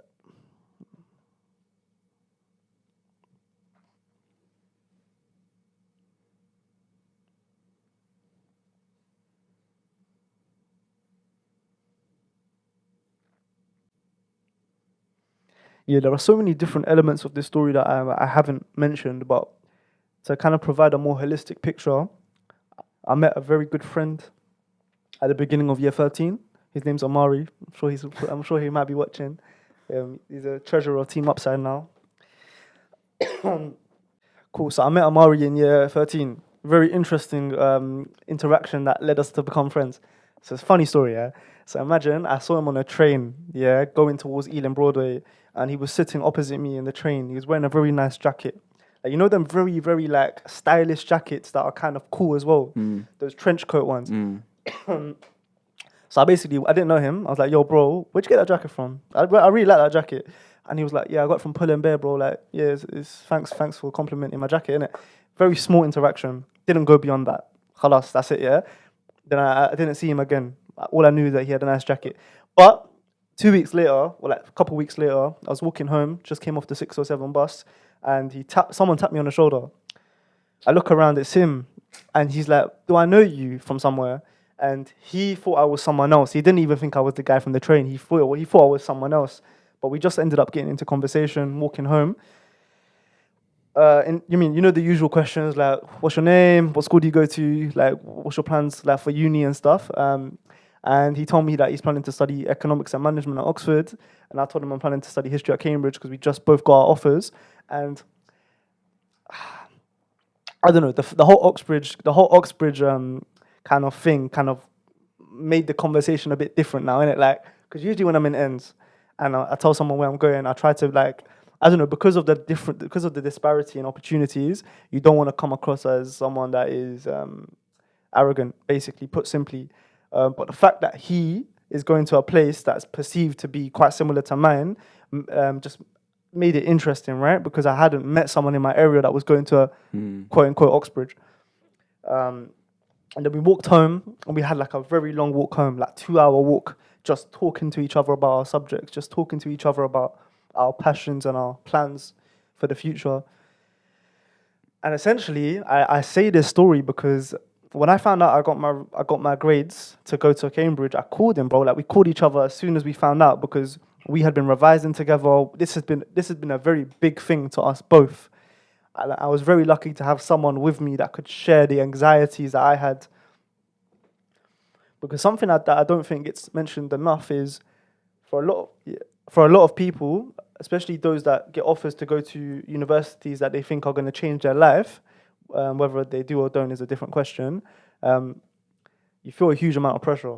yeah, there are so many different elements of this story that I haven't mentioned, but to kind of provide a more holistic picture, I met a very good friend at the beginning of year 13. His name's Amari. I'm sure he might be watching. He's a treasurer of Team Upside now. Cool. So I met Amari in year 13. Very interesting interaction that led us to become friends. So it's a funny story, yeah. So imagine I saw him on a train, yeah, going towards Ealing Broadway, and he was sitting opposite me in the train. He was wearing a very nice jacket. Like, you know them very, very like stylish jackets that are kind of cool as well. Those trench coat ones. So I didn't know him. I was like, yo, bro, where'd you get that jacket from? I really like that jacket. And he was like, yeah, I got it from Pull and Bear, bro. Like, yeah, thanks for complimenting my jacket, innit? Very small interaction. Didn't go beyond that. Khalas, that's it, yeah? Then I didn't see him again. All I knew is that he had a nice jacket. But 2 weeks later, or like a couple weeks later, I was walking home, just came off the 607 bus, and someone tapped me on the shoulder. I look around, it's him, and he's like, do I know you from somewhere? And he thought I was someone else. He didn't even think I was the guy from the train. He thought I was someone else. But we just ended up getting into conversation, walking home. And you know the usual questions like, what's your name? What school do you go to? Like, what's your plans like for uni and stuff? And he told me that he's planning to study economics and management at Oxford. And I told him I'm planning to study history at Cambridge because we just both got our offers. And I don't know, the whole Oxbridge kind of thing kind of made the conversation a bit different now, innit? Like, because usually when I'm in ends and I tell someone where I'm going, I try to like, I don't know, because of the disparity in opportunities, you don't want to come across as someone that is arrogant, basically, put simply. But the fact that he is going to a place that's perceived to be quite similar to mine just made it interesting, right? Because I hadn't met someone in my area that was going to a quote unquote Oxbridge. And then we walked home and we had like a very long walk home, like 2 hour walk, just talking to each other about our subjects, just talking to each other about our passions and our plans for the future. And essentially, I say this story because when I found out I got my grades to go to Cambridge, I called him, bro. Like we called each other as soon as we found out because we had been revising together. This has been a very big thing to us both. I was very lucky to have someone with me that could share the anxieties that I had. Because something that I don't think gets mentioned enough is for a lot of people, especially those that get offers to go to universities that they think are going to change their life, whether they do or don't is a different question. You feel a huge amount of pressure,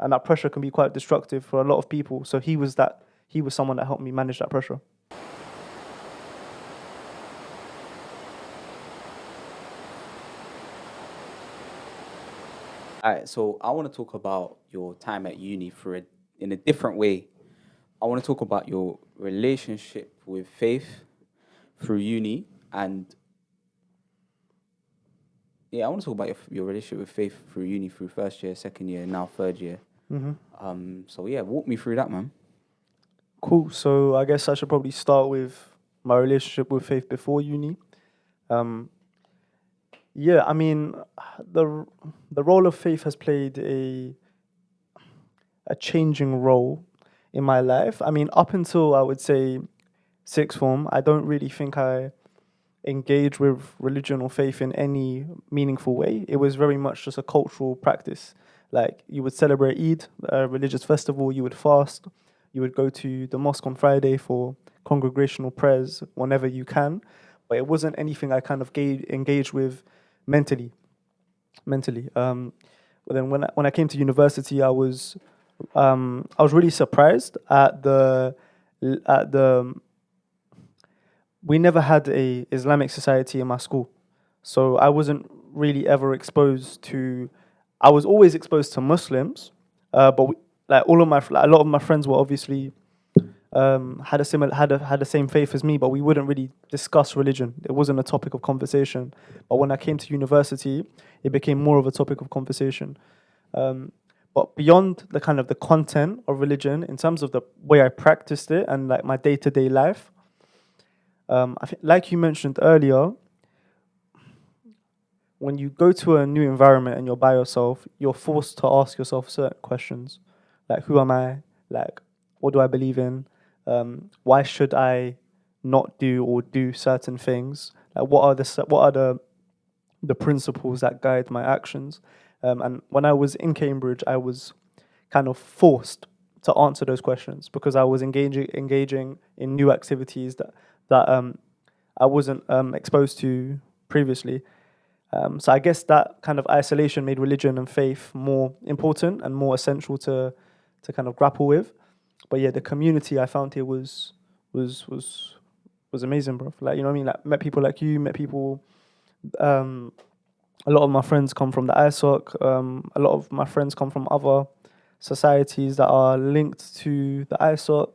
and that pressure can be quite destructive for a lot of people. So he was someone that helped me manage that pressure. All right, so I want to talk about your time at uni in a different way. I want to talk about your relationship with faith through uni, and yeah, I want to talk about your relationship with faith through uni, through first year, second year, now third year. So yeah, walk me through that, man. Cool. So I guess I should probably start with my relationship with faith before uni. Yeah, I mean, the role of faith has played a changing role in my life. I mean, up until I would say sixth form, I don't really think I engaged with religion or faith in any meaningful way. It was very much just a cultural practice. Like you would celebrate Eid, a religious festival, you would fast, you would go to the mosque on Friday for congregational prayers whenever you can. But it wasn't anything I kind of engaged with mentally. Mentally. But then when I came to university, I was really surprised at the we never had a Islamic society in my school, so I wasn't really ever exposed to. I was always exposed to Muslims, but like a lot of my friends were obviously had the same faith as me, but we wouldn't really discuss religion. It wasn't a topic of conversation. But when I came to university, it became more of a topic of conversation. Um, but beyond the kind of the content of religion, in terms of the way I practiced it and like my day to day life, I think, like you mentioned earlier, when you go to a new environment and you're by yourself, you're forced to ask yourself certain questions, like who am I? Like what do I believe in? Why should I not do or do certain things? Like what are the principles that guide my actions? And when I was in Cambridge, I was kind of forced to answer those questions because I was engaging in new activities that I wasn't exposed to previously. So I guess that kind of isolation made religion and faith more important and more essential to kind of grapple with. But yeah, the community I found here was was was amazing, bro. Like you know what I mean? Like met people like you, met people. Um, a lot of my friends come from the ISOC. A lot of my friends come from other societies that are linked to the ISOC.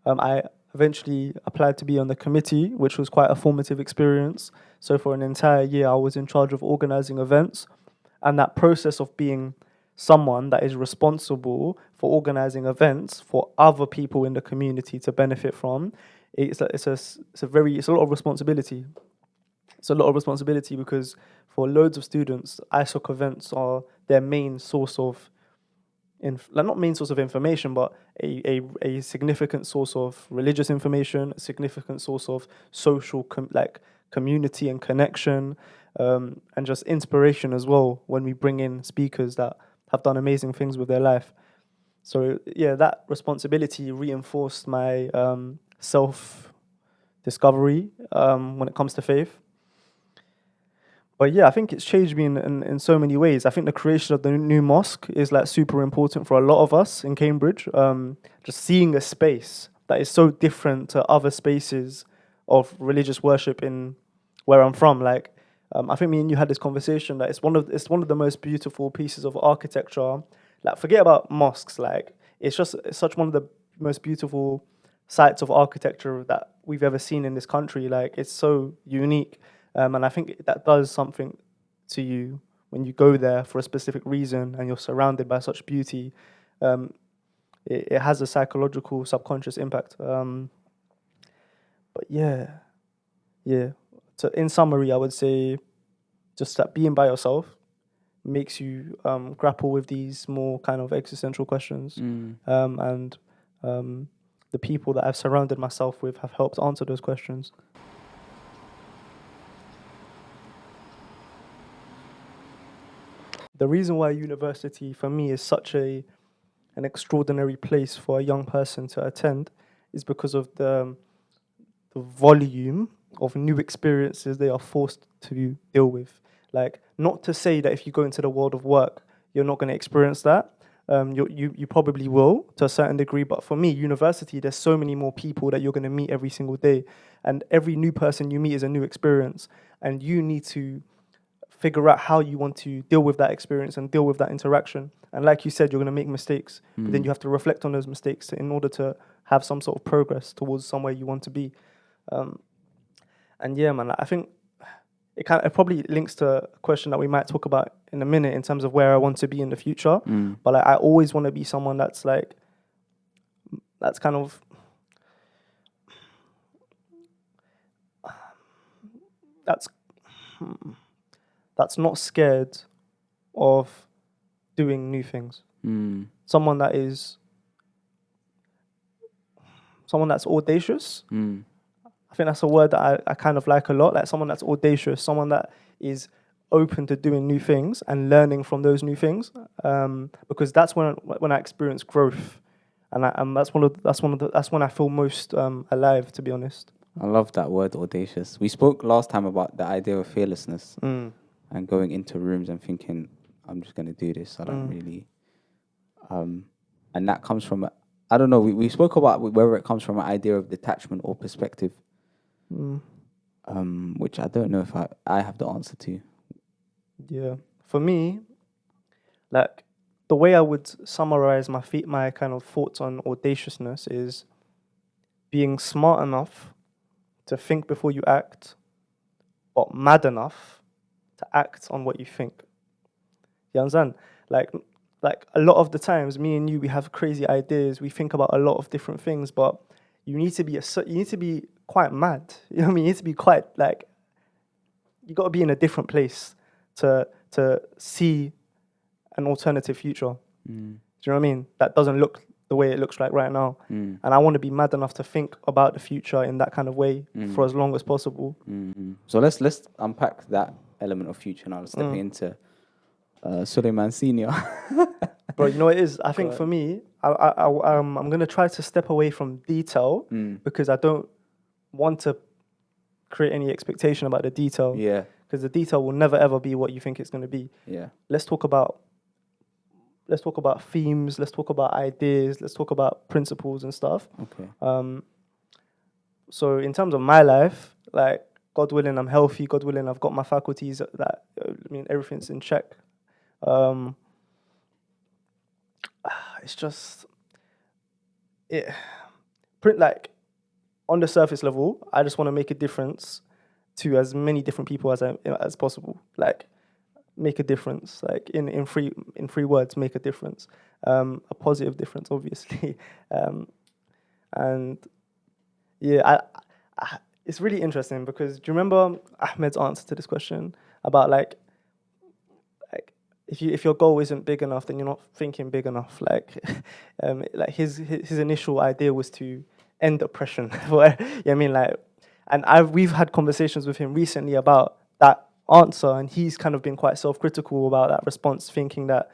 I eventually applied to be on the committee, which was quite a formative experience. So for an entire year, I was in charge of organizing events, and that process of being someone that is responsible for organizing events for other people in the community to benefit from, it's a lot of responsibility. It's a lot of responsibility because for loads of students, ISOC events are their main source of like not main source of information, but a significant source of religious information, a significant source of social like community and connection, and just inspiration as well when we bring in speakers that have done amazing things with their life. So yeah, that responsibility reinforced my self discovery when it comes to faith. But yeah, I think it's changed me in so many ways. I think the creation of the new mosque is like super important for a lot of us in Cambridge. Just seeing a space that is so different to other spaces of religious worship in where I'm from. Like, I think me and you had this conversation that it's one of the most beautiful pieces of architecture. Like, forget about mosques. Like, it's such one of the most beautiful sites of architecture that we've ever seen in this country. Like, it's so unique. And I think that does something to you when you go there for a specific reason and you're surrounded by such beauty. Um, it has a psychological, subconscious impact. But yeah, yeah. So in summary, I would say just that being by yourself makes you grapple with these more kind of existential questions. And the people that I've surrounded myself with have helped answer those questions. The reason why university for me is such an extraordinary place for a young person to attend is because of the volume of new experiences they are forced to deal with. Like, not to say that if you go into the world of work, you're not going to experience that. You probably will to a certain degree, but for me, university, there's so many more people that you're going to meet every single day, and every new person you meet is a new experience, and you need to figure out how you want to deal with that experience and deal with that interaction. And like you said, you're going to make mistakes, but then you have to reflect on those mistakes in order to have some sort of progress towards somewhere you want to be. Um, and yeah, man, I think it probably links to a question that we might talk about in a minute in terms of where I want to be in the future. But like, I always want to be someone that's like that's kind of that's that's not scared of doing new things. Someone that is someone that's audacious, I think that's a word that I kind of like a lot. Like someone that's audacious, someone that is open to doing new things and learning from those new things. Because that's when I experience growth, and that's when I feel most alive. To be honest. I love that word, audacious. We spoke last time about the idea of fearlessness Mm. and going into rooms and thinking, I'm just going to do this. I don't Mm. really. And that comes from, I don't know, we spoke about whether it comes from an idea of detachment or perspective, Mm. which I don't know if I have the answer to. Yeah. For me, like the way I would summarize my kind of thoughts on audaciousness is being smart enough to think before you act, but mad enough to act on what you think. You understand? Like like a lot of the times, me and you, we have crazy ideas. We think about a lot of different things, but you need to be you need to be quite mad. You know what I mean? You need to be quite like you got to be in a different place to see an alternative future. Do you know what I mean? That doesn't look the way it looks like right now. And I want to be mad enough to think about the future in that kind of way for as long as possible. So let's unpack that element of future now. Stepping into Sulaiman Senior. Bro, you know what it is? I think for me, I'm gonna try to step away from detail because I don't want to create any expectation about the detail. Yeah. Because the detail will never ever be what you think it's gonna be. Yeah. Let's talk about themes. Let's talk about ideas. Let's talk about principles and stuff. Okay. So in terms of my life, like God willing, I'm healthy. God willing, I've got my faculties. That I mean, everything's in check. It's just like on the surface level, I just want to make a difference to as many different people as possible. Like make a difference. Like in three words, make a difference. A positive difference, obviously. And yeah, it's really interesting because do you remember Ahmed's answer to this question about like if your goal isn't big enough, then you're not thinking big enough. Like his initial idea was to end oppression. I mean, like, and we've had conversations with him recently about that answer, and he's kind of been quite self-critical about that response, thinking that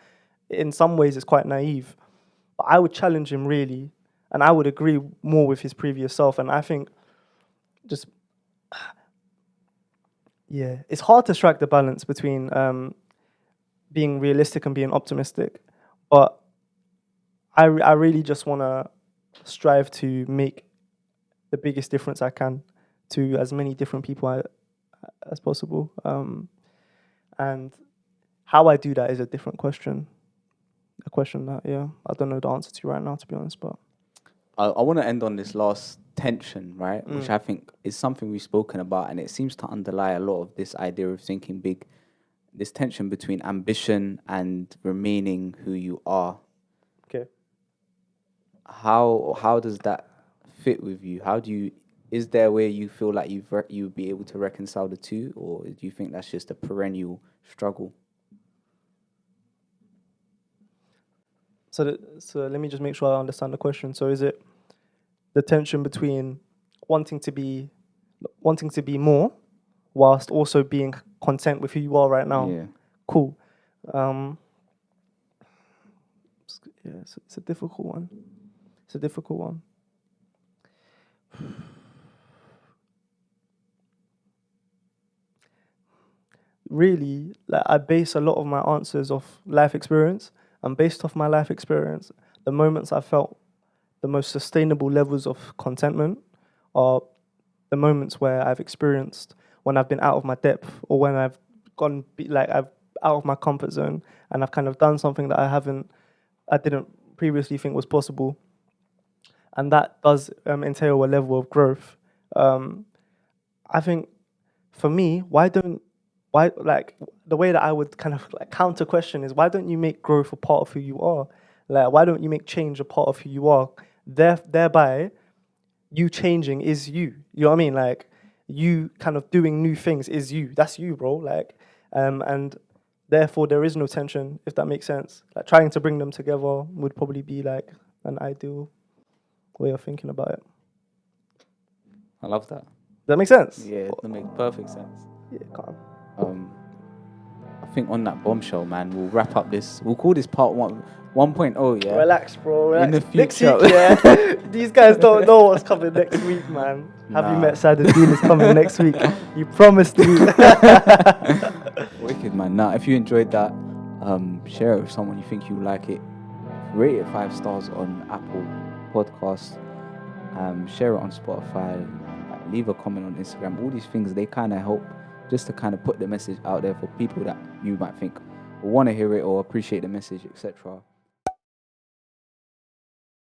in some ways it's quite naive. But I would challenge him really, and I would agree more with his previous self. And I think just yeah, it's hard to strike the balance between being realistic and being optimistic, but I really just want to strive to make the biggest difference I can to as many different people as possible. And how I do that is a different question. A question that, I don't know the answer to right now, to be honest, but I want to end on this last tension, right? Which I think is something we've spoken about, and it seems to underlie a lot of this idea of thinking big. This tension between ambition and remaining who you are. okay. How does that fit with you? Is there where you feel like you'd be able to reconcile the two, or do you think that's just a perennial struggle? So let me just make sure I understand the question. So is it the tension between wanting to be more whilst also being content with who you are right now? Yeah. Cool. It's a difficult one. It's a difficult one. Really, like I base a lot of my answers off life experience, and based off my life experience, the moments I felt the most sustainable levels of contentment are the moments where I've experienced when I've been out of my depth or when I've I've out of my comfort zone and I've kind of done something that I didn't previously think was possible, and that does entail a level of growth. I think for me, why like the way that I would kind of like counter question is why don't you make growth a part of who you are? Like why don't you make change a part of who you are? Thereby, you changing is you. You know what I mean? Like you kind of doing new things is you. That's you, bro. Like, and therefore there is no tension, if that makes sense. Like trying to bring them together would probably be like an ideal way of thinking about it. I love that. that make sense? Yeah, that makes perfect sense. Yeah, calm. I think on that bombshell, man, we'll wrap up this. We'll call this part 1.0, yeah? Relax, bro. Relax. In the Next future. week, yeah. These guys don't know what's coming next week, man. Have You Nah. Met Sulaiman is coming next week. You promised me. Wicked, man. Now, if you enjoyed that, share it with someone you think you like it. Rate it 5 stars on Apple Podcasts. Share it on Spotify. Leave a comment on Instagram. All these things, they kind of help just to kind of put the message out there for people that you might think will want to hear it or appreciate the message, etc.